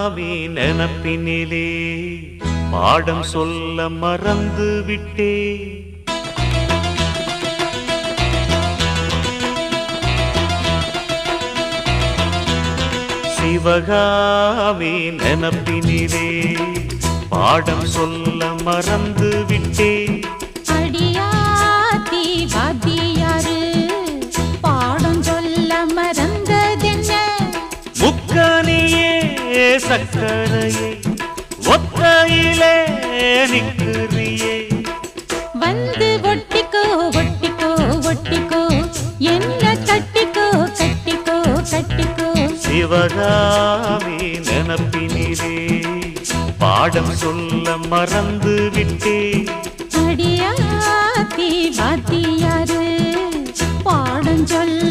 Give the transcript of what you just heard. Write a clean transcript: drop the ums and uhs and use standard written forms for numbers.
நினப்பினிலே பாடம் சொல்ல மறந்து விட்டே. சிவகாமி நினப்பினிலே பாடம் சொல்ல மறந்து விட்டே. அடியாத்தி வாத்தியாரு பாடம் சொல்ல மறந்ததென்ன? முக்கனியே சக்கரையே ஒத்தையிலே நிற்கிறியே. வந்து ஒட்டிக்கோ ஒட்டிக்கோ ஒட்டிக்கோ என்ன கட்டிக்கோ கட்டிக்கோ கட்டிக்கோ. சிவகாமி நினப்பினிலே பாடம் சொல்ல மறந்து விட்டே. அடியாத்தி வாத்தியாரு பாடம் சொல்ல